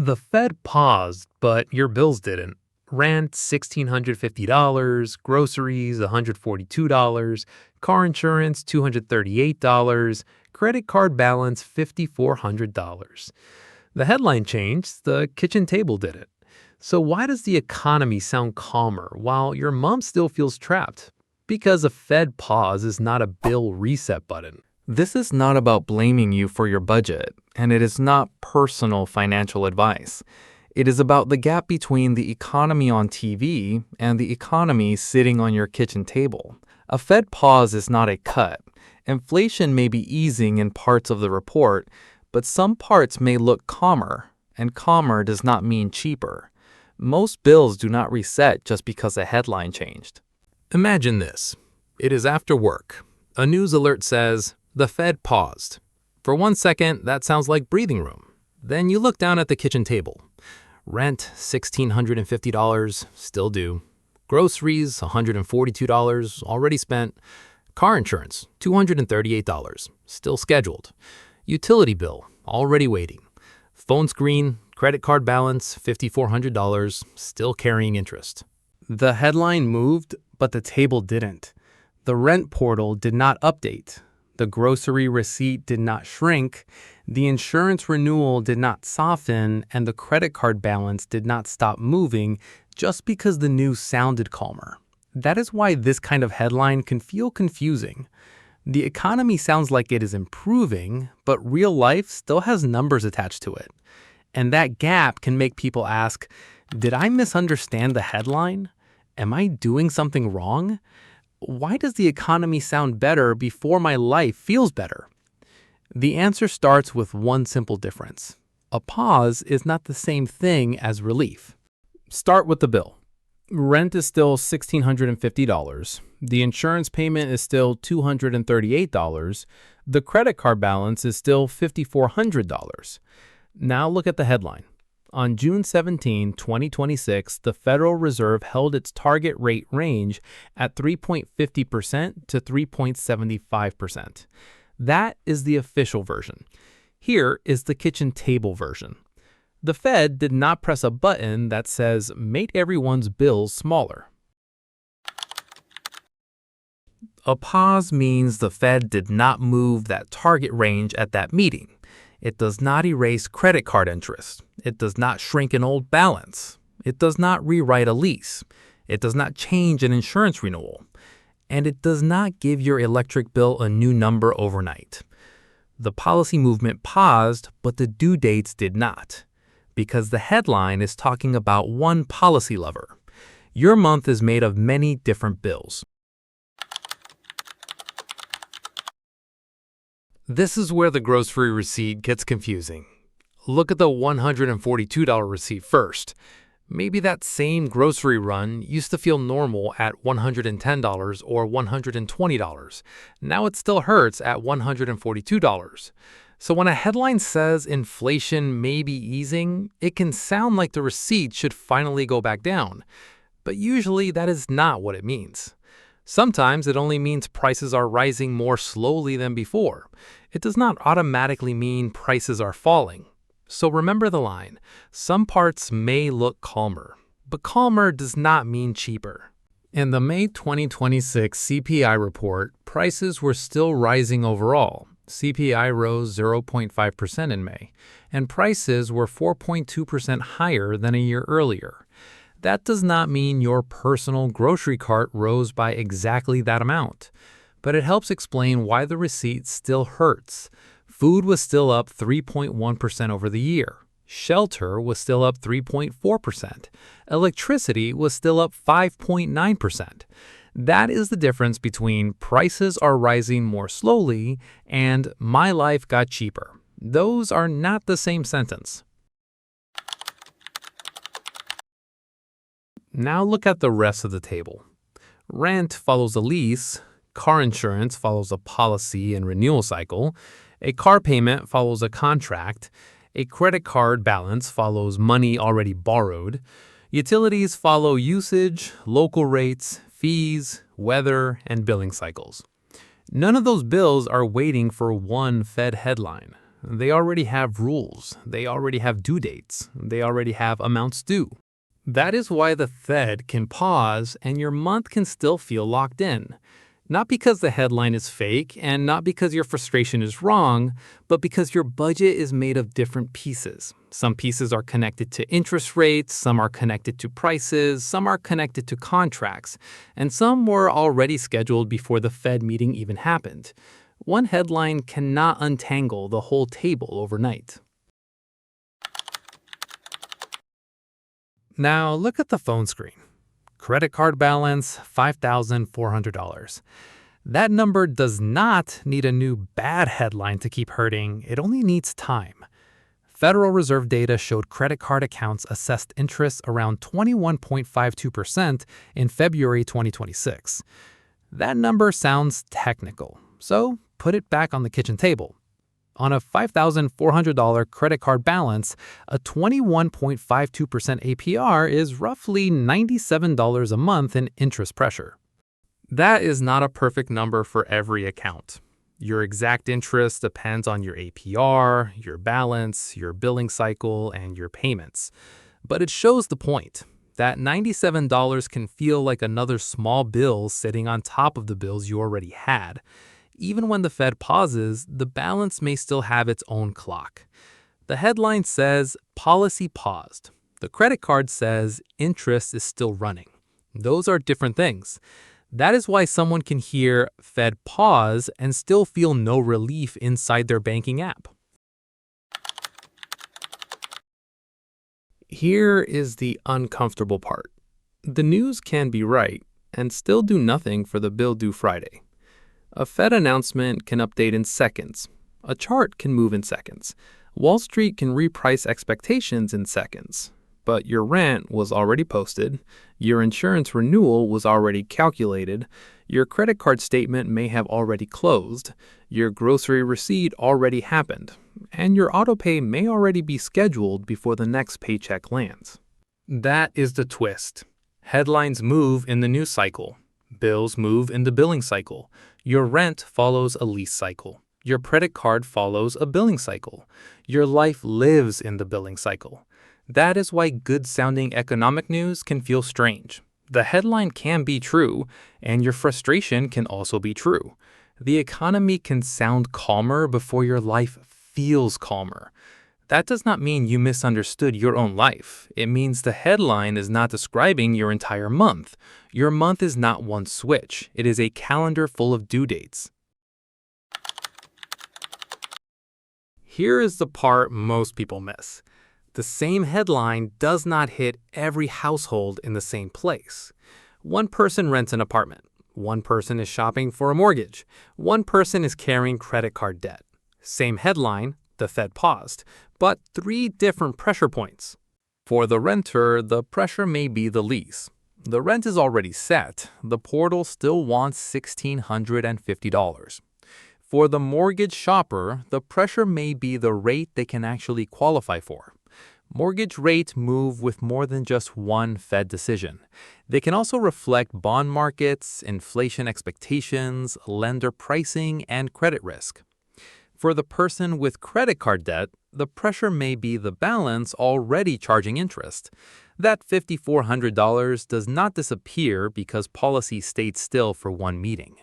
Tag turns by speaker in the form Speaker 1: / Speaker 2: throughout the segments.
Speaker 1: The Fed paused, but your bills didn't. Rent $1,650, groceries $142, car insurance $238, credit card balance $5,400. The headline changed, the kitchen table did it. So why does the economy sound calmer while your mom still feels trapped? Because a Fed pause is not a bill reset button.
Speaker 2: This is not about blaming you for your budget, and it is not personal financial advice. It is about the gap between the economy on TV and the economy sitting on your kitchen table. A Fed pause is not a cut. Inflation may be easing in parts of the report, but some parts may look calmer, and calmer does not mean cheaper. Most bills do not reset just because a headline changed.
Speaker 1: Imagine this. It is after work. A news alert says, "The Fed paused." For 1 second, that sounds like breathing room. Then you look down at the kitchen table. Rent, $1,650, still due. Groceries, $142, already spent. Car insurance, $238, still scheduled. Utility bill, already waiting. Phone screen, credit card balance, $5,400, still carrying interest.
Speaker 3: The headline moved, but the table didn't. The rent portal did not update. The grocery receipt did not shrink. The insurance renewal did not soften, and the credit card balance did not stop moving just because the news sounded calmer. That is why this kind of headline can feel confusing. The economy sounds like it is improving, but real life still has numbers attached to it. And that gap can make people ask, did I misunderstand the headline? Am I doing something wrong? Why does the economy sound better before my life feels better? The answer starts with one simple difference. A pause is not the same thing as relief. Start with the bill. Rent is still $1,650. The insurance payment is still $238. The credit card balance is still $5,400. Now look at the headline. On June 17, 2026, the Federal Reserve held its target rate range at 3.50% to 3.75%. That is the official version. Here is the kitchen table version. The Fed did not press a button that says, make everyone's bills smaller. A pause means the Fed did not move that target range at that meeting. It does not erase credit card interest. It does not shrink an old balance. It does not rewrite a lease. It does not change an insurance renewal. And it does not give your electric bill a new number overnight. The policy movement paused, but the due dates did not. Because the headline is talking about one policy lever. Your month is made of many different bills. This is where the grocery receipt gets confusing. Look at the $142 receipt first. Maybe that same grocery run used to feel normal at $110 or $120. Now it still hurts at $142. So when a headline says inflation may be easing, it can sound like the receipt should finally go back down. But usually that is not what it means. Sometimes it only means prices are rising more slowly than before. It does not automatically mean prices are falling. So remember the line, some parts may look calmer, but calmer does not mean cheaper. In the May 2026 CPI report, prices were still rising overall. CPI rose 0.5% in May, and prices were 4.2% higher than a year earlier. That does not mean your personal grocery cart rose by exactly that amount, but it helps explain why the receipt still hurts. Food was still up 3.1% over the year. Shelter was still up 3.4%. Electricity was still up 5.9%. That is the difference between prices are rising more slowly and my life got cheaper. Those are not the same sentence. Now look at the rest of the table. Rent follows a lease. Car insurance follows a policy and renewal cycle. A car payment follows a contract. A credit card balance follows money already borrowed. Utilities follow usage, local rates, fees, weather, and billing cycles. None of those bills are waiting for one Fed headline.
Speaker 1: They already have rules. They already have due dates. They already have amounts due. That is why the Fed can pause and your month can still feel locked in. Not because the headline is fake and not because your frustration is wrong, but because your budget is made of different pieces. Some pieces are connected to interest rates, some are connected to prices, some are connected to contracts, and some were already scheduled before the Fed meeting even happened. One headline cannot untangle the whole table overnight. Now look at the phone screen. Credit card balance, $5,400. That number does not need a new bad headline to keep hurting. It only needs time. Federal Reserve data showed credit card accounts assessed interest around 21.52% in February 2026. That number sounds technical, so put it back on the kitchen table. On a $5,400 credit card balance, a 21.52% APR is roughly $97 a month in interest pressure. That is not a perfect number for every account. Your exact interest depends on your APR, your balance, your billing cycle, and your payments. But it shows the point that $97 can feel like another small bill sitting on top of the bills you already had. Even when the Fed pauses, the balance may still have its own clock. The headline says, policy paused. The credit card says, interest is still running. Those are different things. That is why someone can hear Fed pause and still feel no relief inside their banking app. Here is the uncomfortable part. The news can be right and still do nothing for the bill due Friday. A Fed announcement can update in seconds. A chart can move in seconds. Wall Street can reprice expectations in seconds. But your rent was already posted, your insurance renewal was already calculated, your credit card statement may have already closed, your grocery receipt already happened, and your autopay may already be scheduled before the next paycheck lands. That is the twist. Headlines move in the news cycle. Bills move in the billing cycle. Your rent follows a lease cycle. Your credit card follows a billing cycle. Your life lives in the billing cycle. That is why good-sounding economic news can feel strange. The headline can be true, and your frustration can also be true. The economy can sound calmer before your life feels calmer. That does not mean you misunderstood your own life. It means the headline is not describing your entire month. Your month is not one switch. It is a calendar full of due dates. Here is the part most people miss. The same headline does not hit every household in the same place. One person rents an apartment. One person is shopping for a mortgage. One person is carrying credit card debt. Same headline, the Fed paused, but three different pressure points. For the renter, the pressure may be the lease. The rent is already set. The portal still wants $1,650. For the mortgage shopper, the pressure may be the rate they can actually qualify for. Mortgage rates move with more than just one Fed decision. They can also reflect bond markets, inflation expectations, lender pricing, and credit risk. For the person with credit card debt, the pressure may be the balance already charging interest. That $5,400 does not disappear because policy stayed still for one meeting.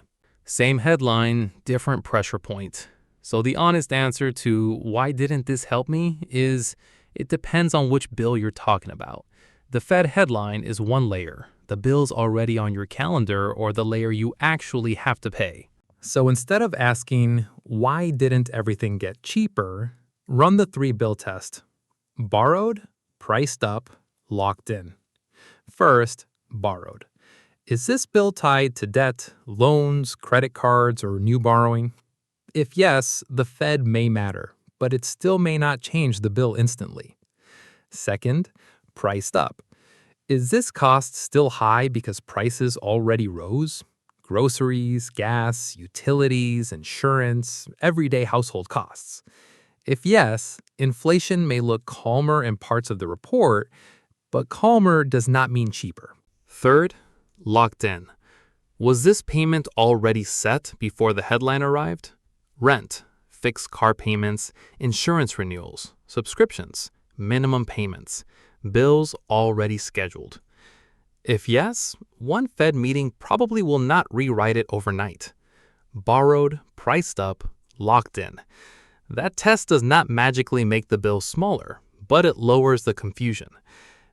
Speaker 1: Same headline, different pressure point. So the honest answer to why didn't this help me is it depends on which bill you're talking about. The Fed headline is one layer. The bill's already on your calendar or the layer you actually have to pay. So instead of asking, why didn't everything get cheaper, run the 3-bill test. Borrowed, priced up, locked in. First, borrowed. Is this bill tied to debt, loans, credit cards, or new borrowing? If yes, the Fed may matter, but it still may not change the bill instantly. Second, priced up. Is this cost still high because prices already rose? Groceries, gas, utilities, insurance, everyday household costs. If yes, inflation may look calmer in parts of the report, but calmer does not mean cheaper. Third, locked in. Was this payment already set before the headline arrived? Rent, fixed car payments, insurance renewals, subscriptions, minimum payments, bills already scheduled? If yes, one Fed meeting probably will not rewrite it overnight. Borrowed, priced up, locked in. That test does not magically make the bill smaller, but it lowers the confusion.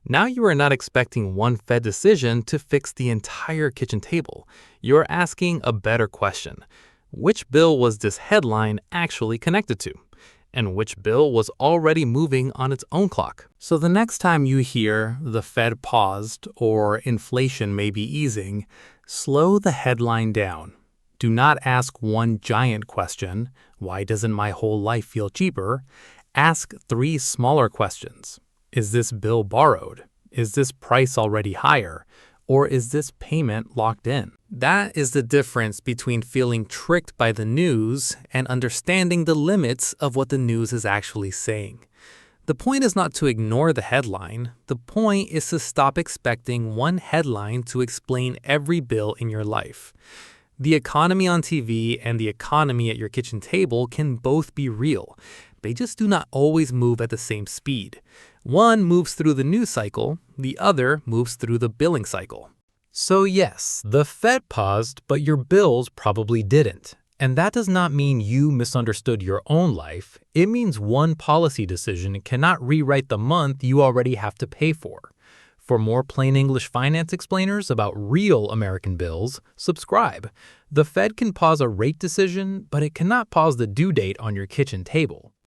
Speaker 1: Now you are not expecting one Fed decision to fix the entire kitchen table. You're asking a better question. Which bill was this headline actually connected to? And which bill was already moving on its own clock? So the next time you hear the Fed paused or inflation may be easing, slow the headline down. Do not ask one giant question, why doesn't my whole life feel cheaper? Ask three smaller questions. Is this bill borrowed? Is this price already higher? Or is this payment locked in? That is the difference between feeling tricked by the news and understanding the limits of what the news is actually saying. The point is not to ignore the headline. The point is to stop expecting one headline to explain every bill in your life. The economy on TV and the economy at your kitchen table can both be real. They just do not always move at the same speed. One moves through the news cycle, the other moves through the billing cycle. So yes, the Fed paused, but your bills probably didn't. And that does not mean you misunderstood your own life. It means one policy decision cannot rewrite the month you already have to pay for. For more plain English finance explainers about real American bills, subscribe. The Fed can pause a rate decision, but it cannot pause the due date on your kitchen table.